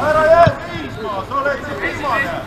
Ära jää seisma, sa oled siin viimane.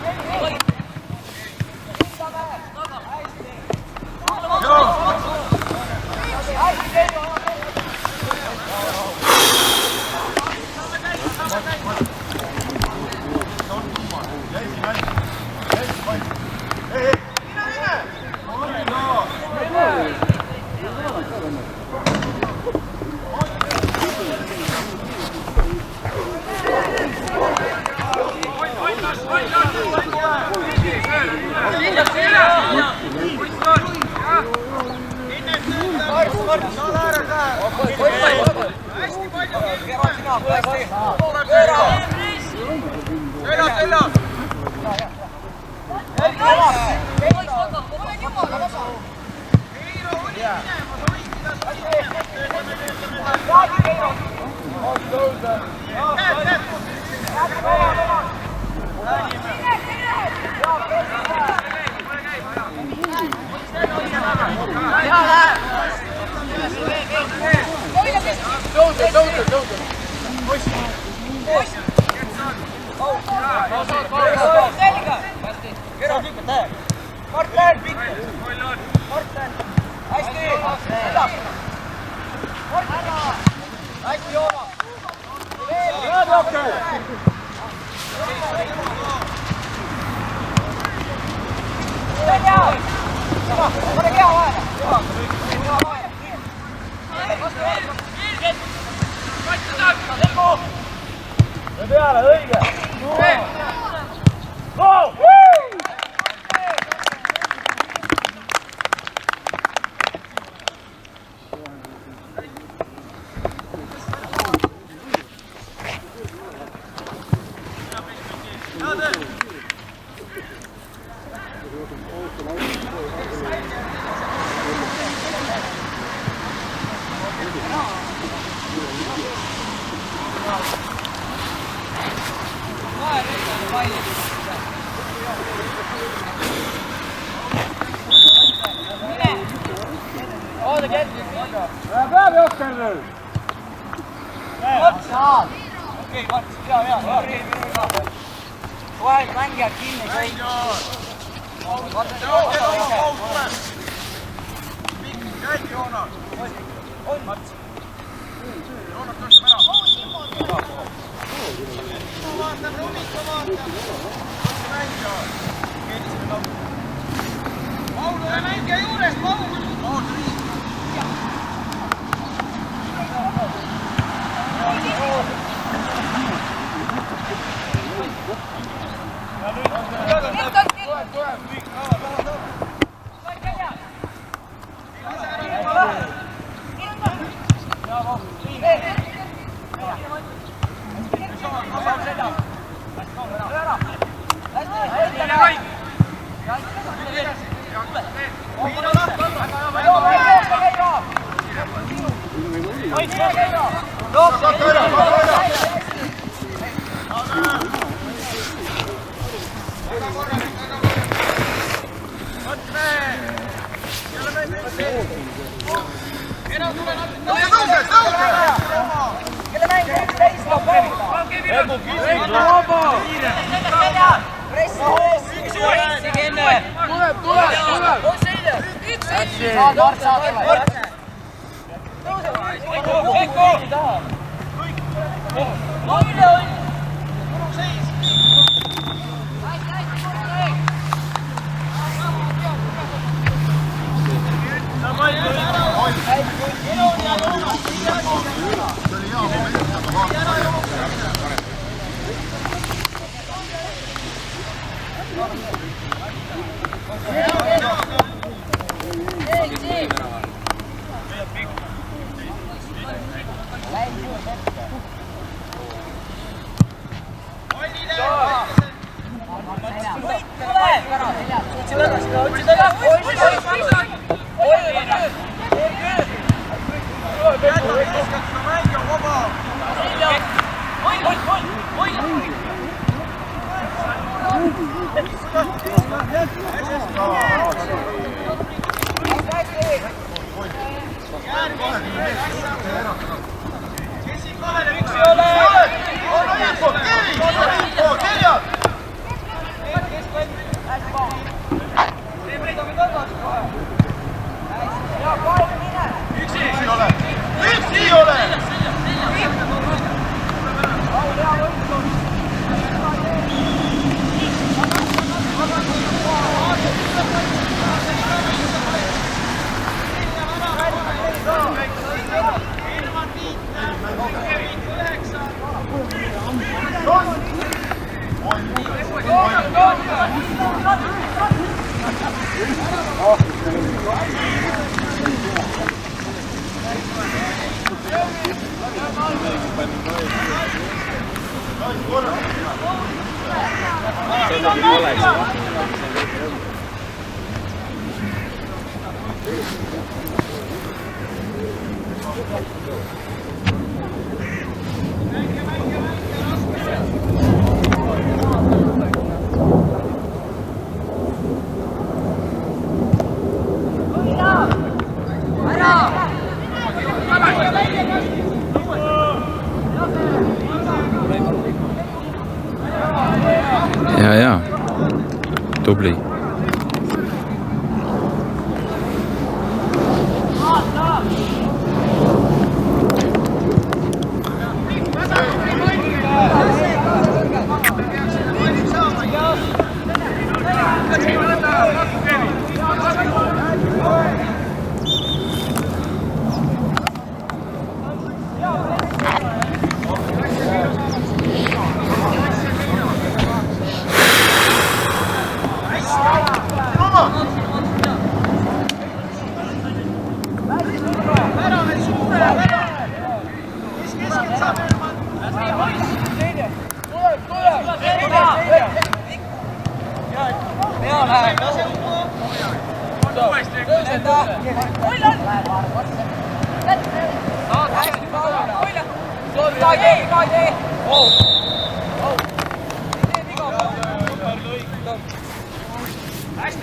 Ja, tubli.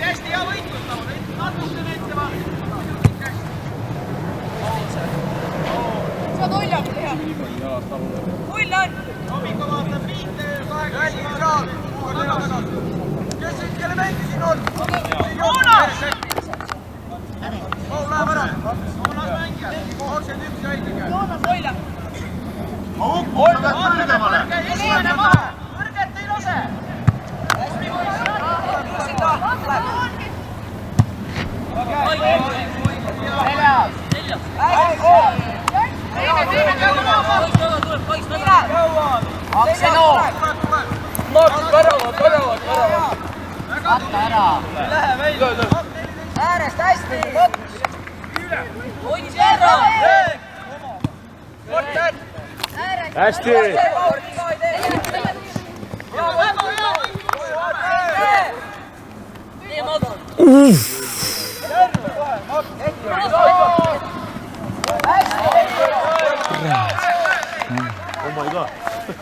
Hästi hea võitlus, natuke näite vaan. Saad Ulja teha. Ulja on! Tomiko vaatab viite, 8. Kes nüüd kelle mängi siin on? Joonas! Läheb ära. Joonas mängija. 21 jäi. Joonas, Ulja. Sa pead kõrgemale. Esimene maa. Kõrget ei lase. Äärest hästi! Hästi! Oh my god.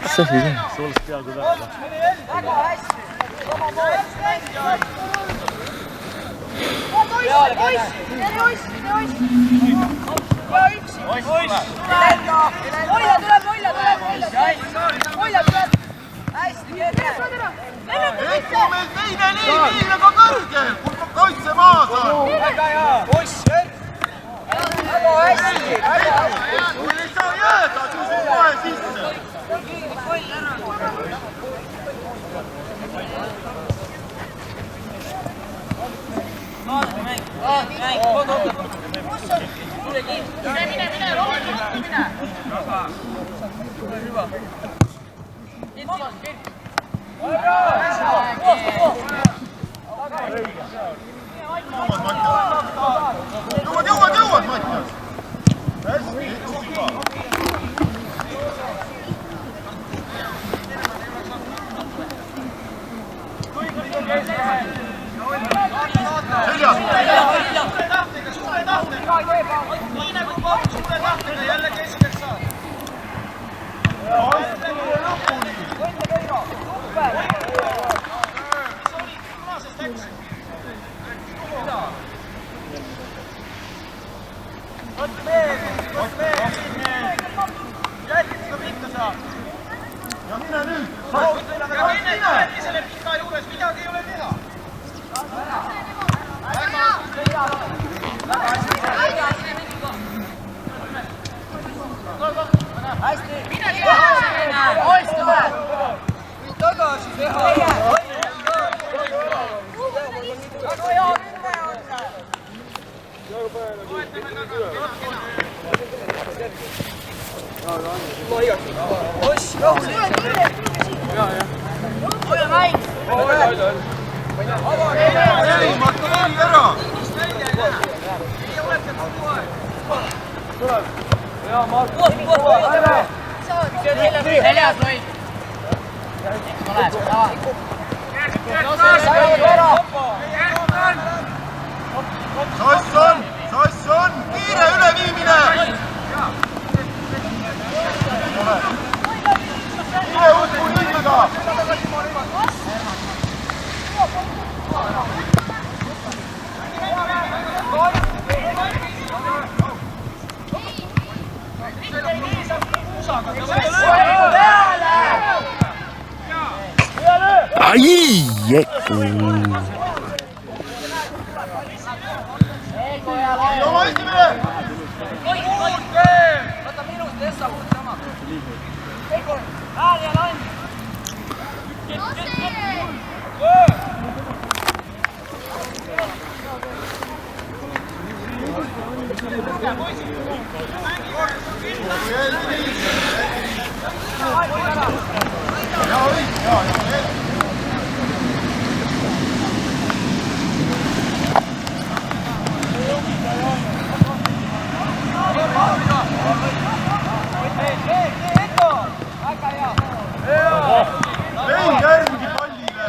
See oli see. See oleks peaaegu tähta. Väga hästi! Ehku meil teine liin väga kõrgel, kui kaitse maas on. Väga hea! Väga hästi! Kui ei saa jääda, siis on kohe sisse. Mine, rohkem mine! Jõuad, Mattias! Hästi, tubli! Nii nagu pakk suure tahtega jälle keskelt saad. Lõpuni! Mis oli? Punasest läks. Võt meelde! Jätkid seda pihta saab. Ja mine nüüd! Ja mine jätki selle pika juures, midagi ei ole teha. Tagasi teha! Sass on! Kiire üleviimine! Kiire usku liiga! Ai! Oma esimene! Võta minust, Tessa, muud sama. Ääl ja land! Ei järgi pallile!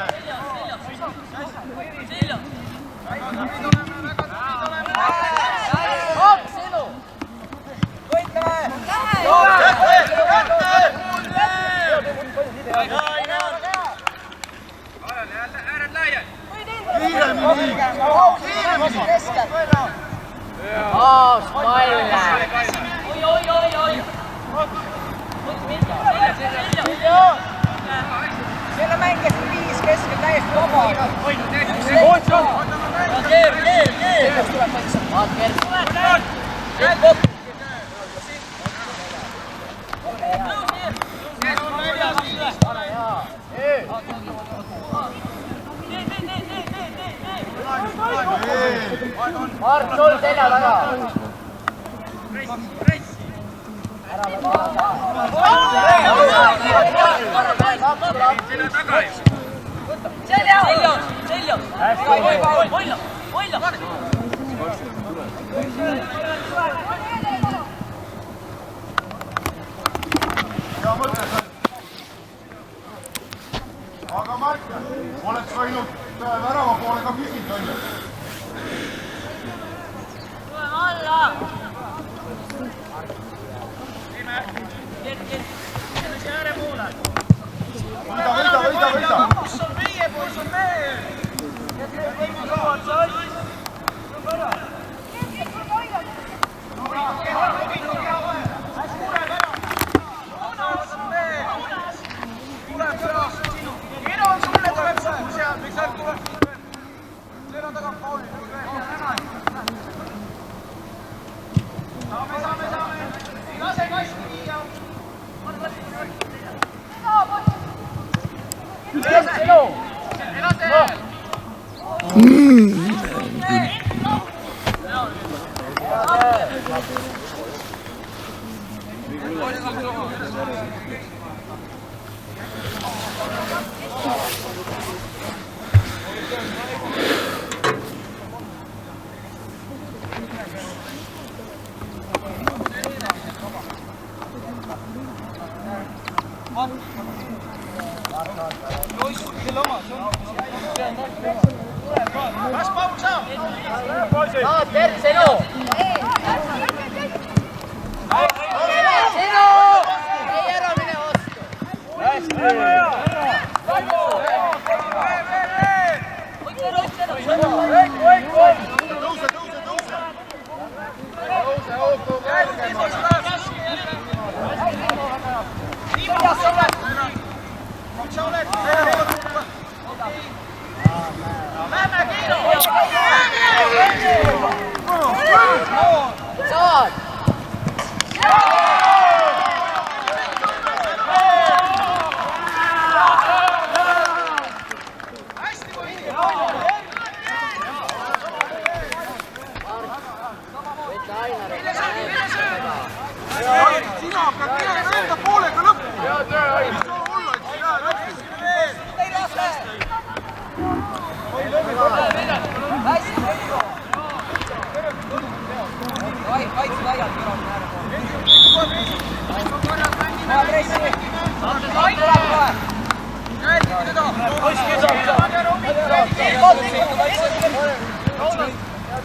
Kiiremini! Siellä mänkäsi 5 kesken täiesti vapaa. Mart, sul selja taga. Aga Martin, oleks võinud värava poole ka küsida, on ju? Tuleme alla! Võida! Kus on meie, kus on meie? Võimusaad sai!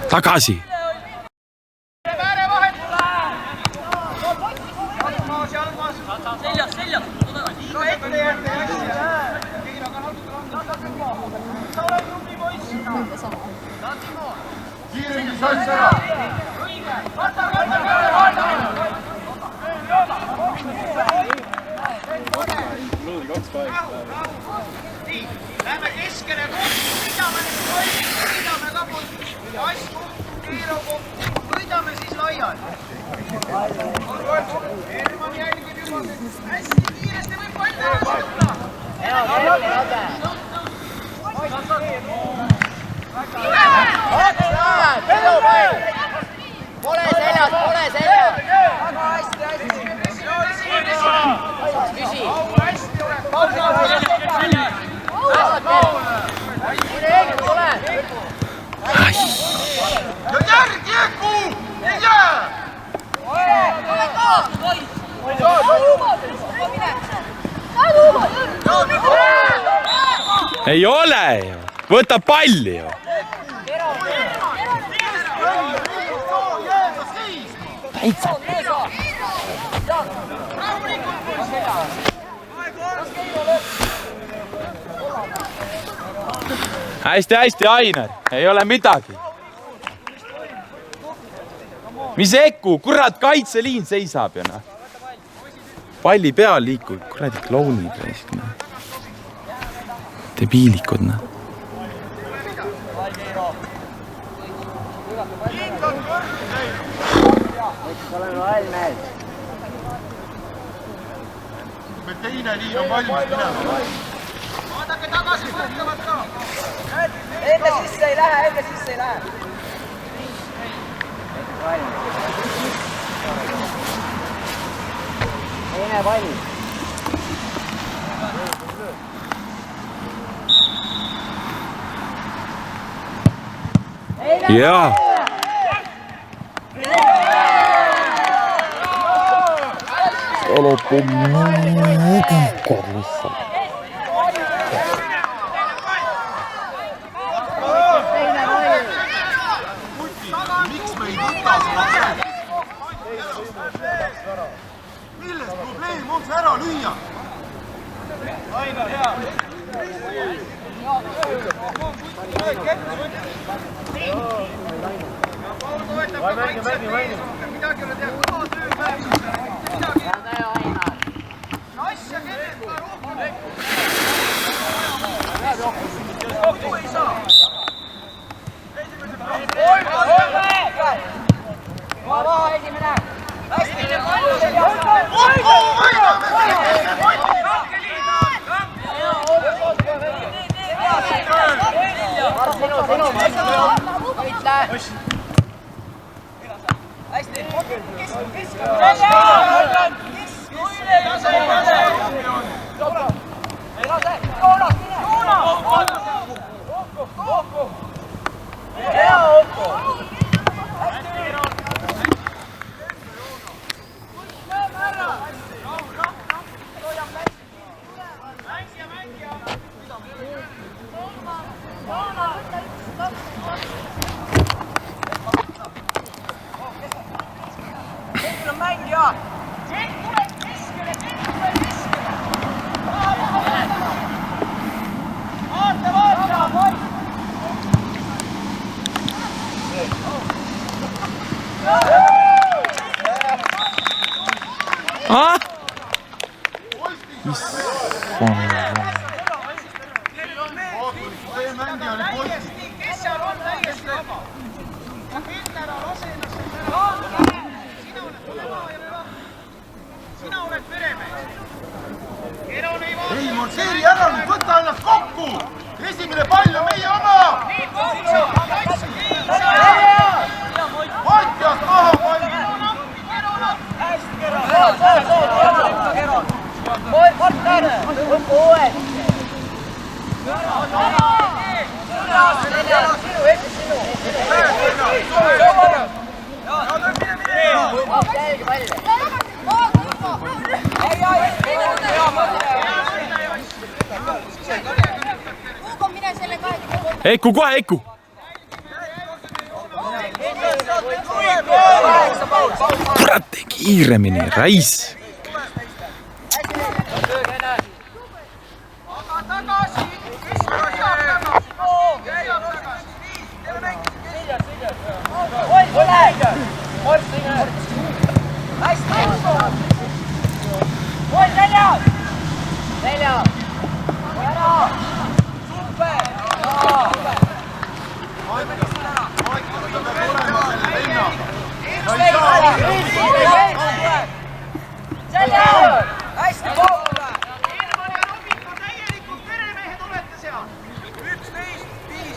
Tagasi. Kiiremini sass ära. Lähme keskele võidame asju, keerugu, võidame siis laiali. Hermann jälgib juba hästi kiiresti võib palju võtta. Pole seljas, pole seljas! Väga hästi! Küsi! Ja järgi Eku! Ei jää! Ei ole ju. Võta palli ju. Täitsa. Hästi, Ainar. Ei ole midagi. Mis Eku? Kurat, kaitseliin seisab ju noh. Palli peal liikub. Kuradi klounid. Debiilikud noh. Me teine liin on valmis minema. Vaadake tagasi võtavad ka. Enne sisse ei lähe, enne sisse ei lähe. Teine valmis. Jaa. Loppu korvissa. Miks me ei võta seda käest? Milles probleem on see ära lüüa? Ainar, hea! Paul toetab ka kaitseb ees, midagi ole teha, kõva töö päevist. Asja keelt ka rohkem. Kokku ei saa. Maha esimene! Hästi! Sinu! Võitle! Hästi! Vilja! Ah! see mängija oli poiss. Kes seal on täiesti vaba? Pilter on asendus. Sina oled meremees. Keron ei vaata. ei, Morseeri ära nüüd, võta ennast kokku! Esimene pall on meie oma! Nii, Pootsa! Matjas maha pall! Keron appi! Hästi, Keron! Partner! Õppu uued! Sinu, Eesti sinu! Jälgi palju! Hugo, mine selle 23. Eiku, kohe Eiku! Kurat, tee kiiremini, rais! Hästi poole! Ilman ja Robik on täielikult meremehed olete seal. 11, 5.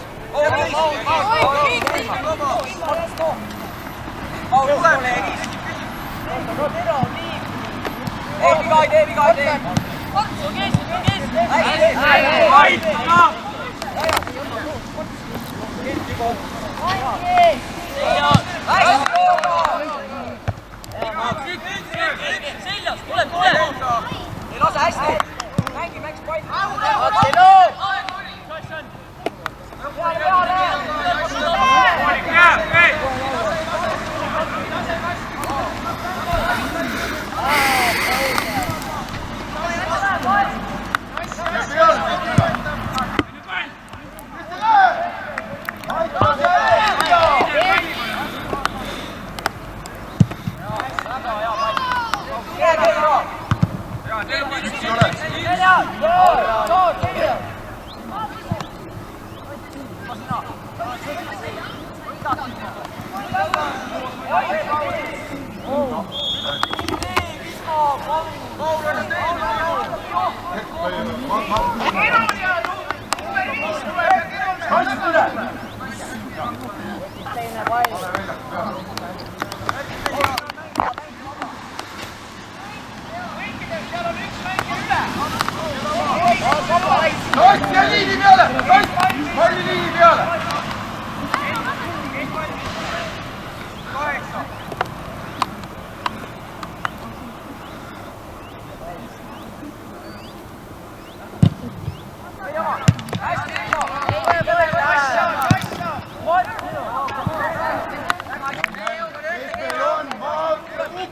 Seljas, tule! Ei lase hästi! Mängi palli! Toss ja liini peale! Toss! Palli liini peale!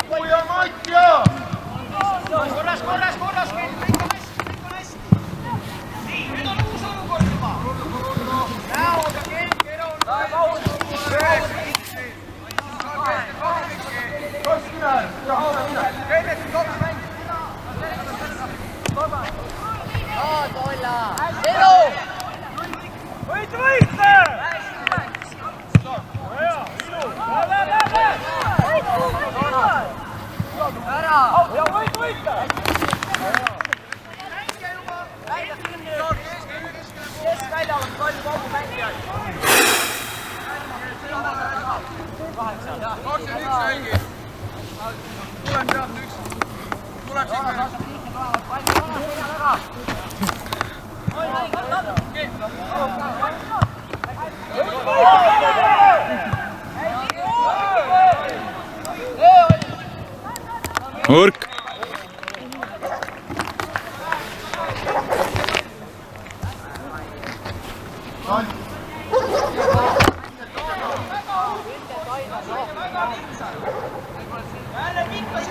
Kukkuja Matja! Korras! Kõik on hästi! Nii, nüüd on uus olukord juba. Näoga Keron. Toss mine! Nurk! Jälle pikkas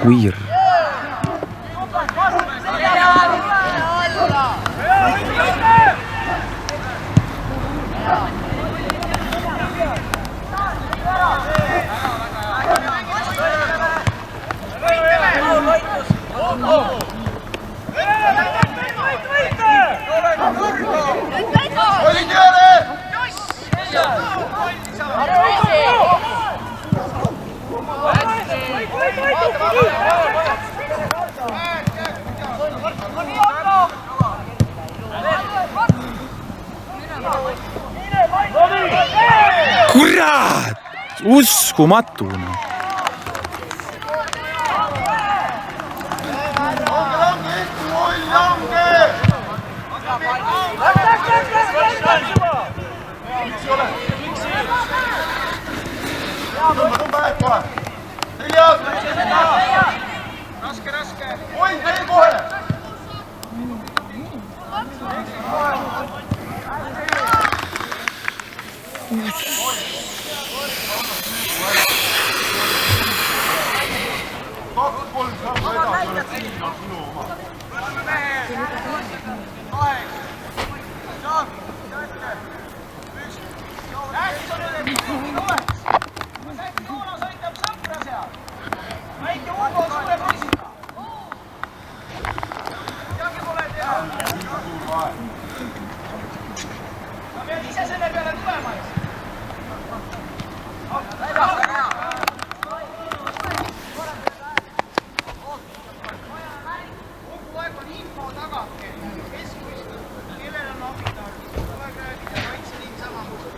Queer. Kurat! Uskumatu. Raske. Oi, tee kohe! Kaks-kolm sammu edasi oleks sinu oma. Väike Ugo suure poisiga. Midagi pole teha. Sa pead ise selle peale tulema. Kogu aeg on info taga. Kes kuistab, kellel on abitar. Kogu aeg räägid ja kaitseliin samamoodi.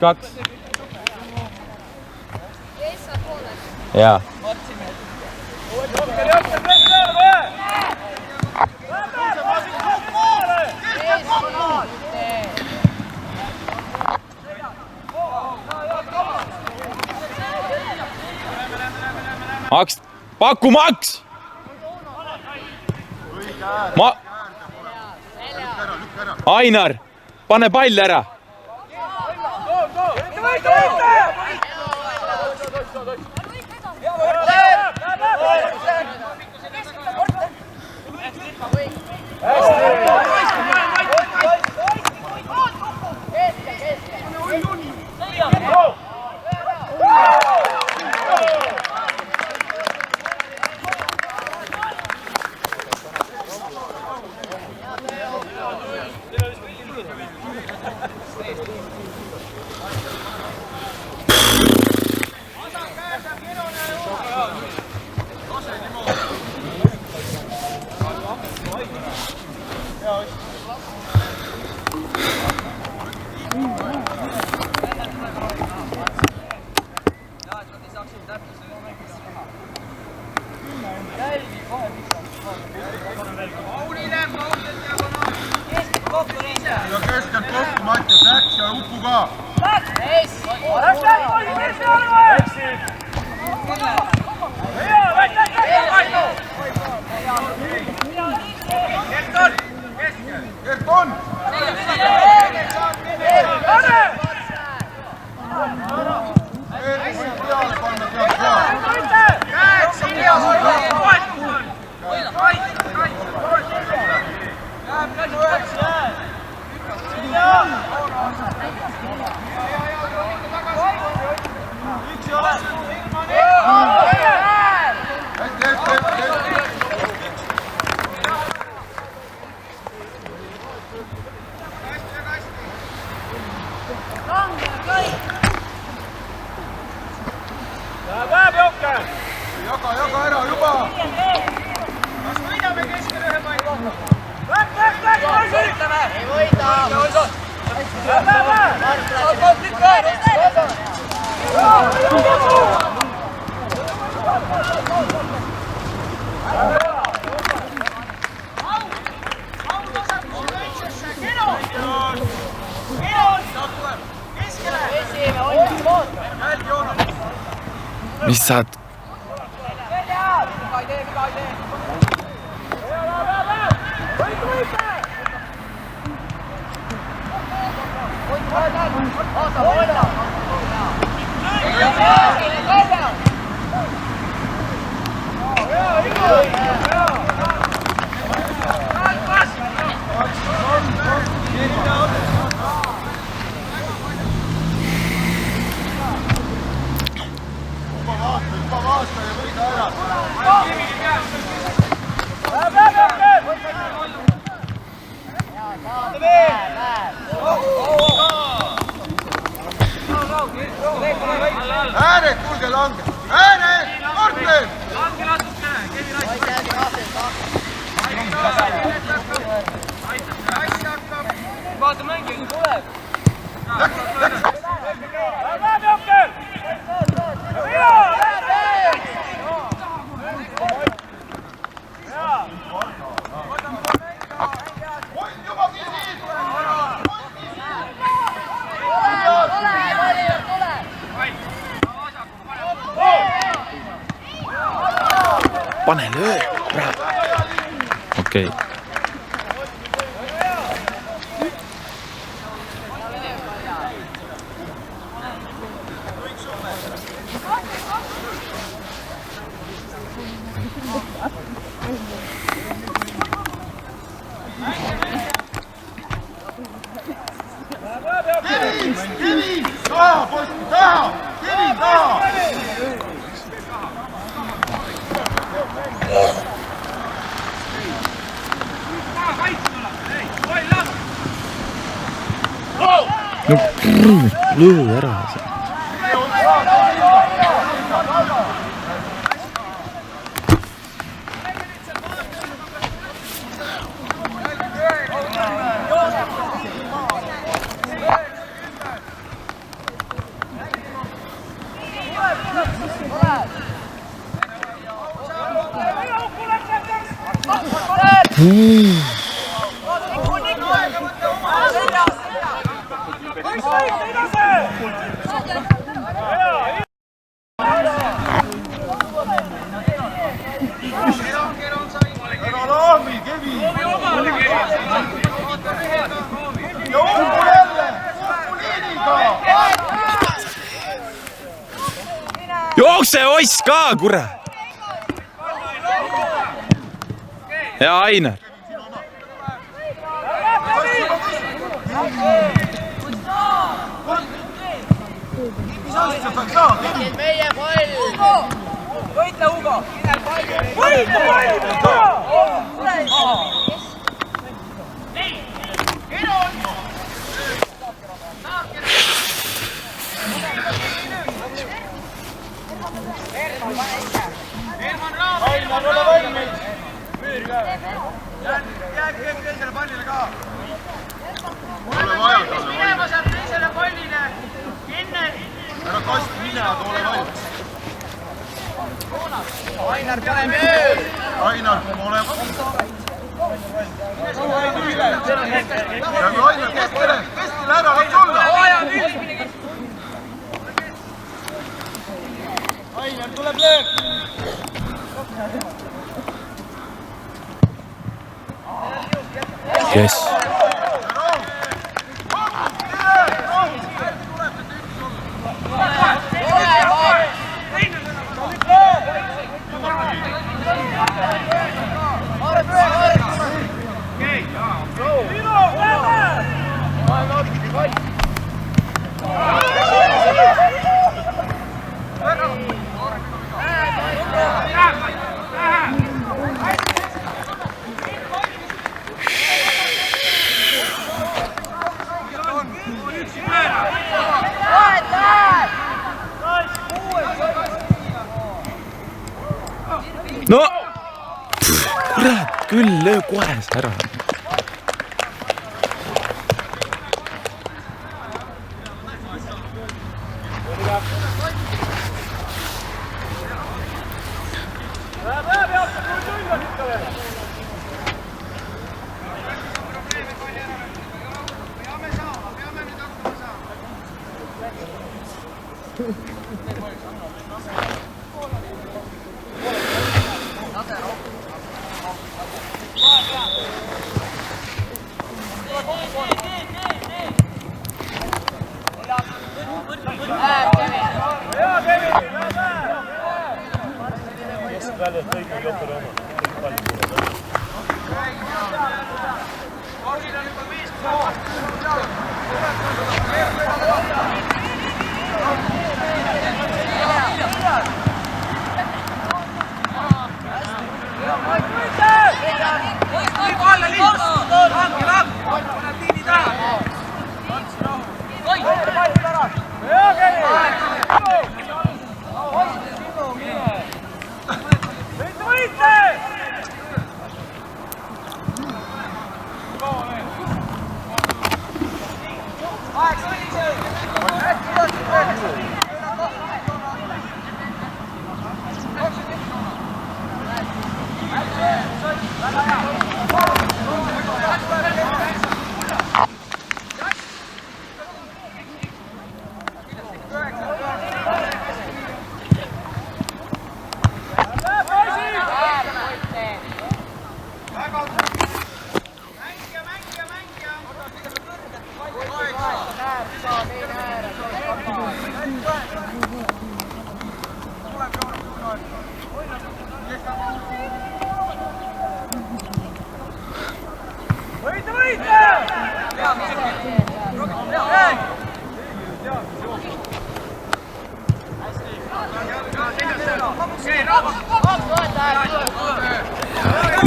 Kaks. Jaa. Maks, paku Maks! Ainar, pane pall ära! Ja keskelt kokku Mattias läks ja Uku ka. Kert on! Jaga ei võida. mis saad? vaata ja võida ära. Ääned, kuulge, lange! Ääned! Korten! Lange natukene, Kevi Raik. Vaata mängija, tuleb! Lähme Jokkel! Pane löö, kurat. Okei. Kevin! Taha, poiss, taha! Kevin, taha! No löö ära. Ära laami, Kevin! Ja umbu jälle! Umbu liiniga! Jookse oss ka, kurat! Ja Ainar. Mis asja saaks saa, Kevin? Meie pall! Võitle, Hugo! Võitle pall! Ainar, ole valmis! Jääb kõik teisele pallile ka. Ole vaja talle Minema valmis. saab teisele pallile. Enne. Ära kasti mine, aga ole valmis. Ainar, paneme ööl! Ainar, ole valmis. Ja kui Ainar keskele ära võiks olla. Ainar, tuleb löök. Yes. No! Kurat, küll löö kohe ära.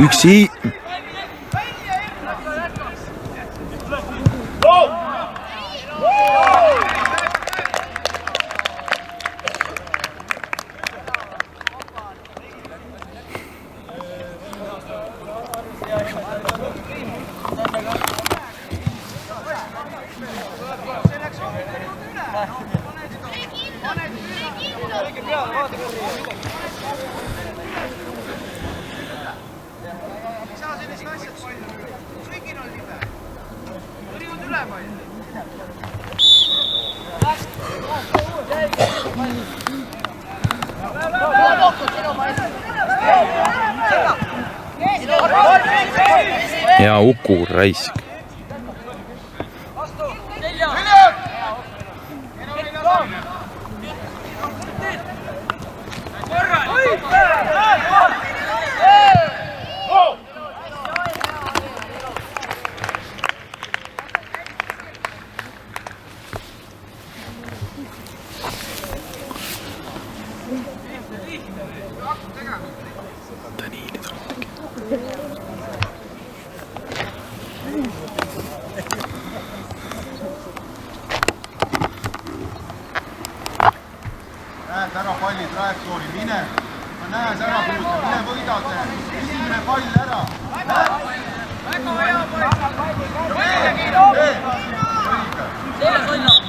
Üksi. Hea Uku raisk. Näed ära palli trajektoori, mine. Näes ära puuta, mine võida see. Esimene pall ära. Väga hea pall! Õige. Seljas olla!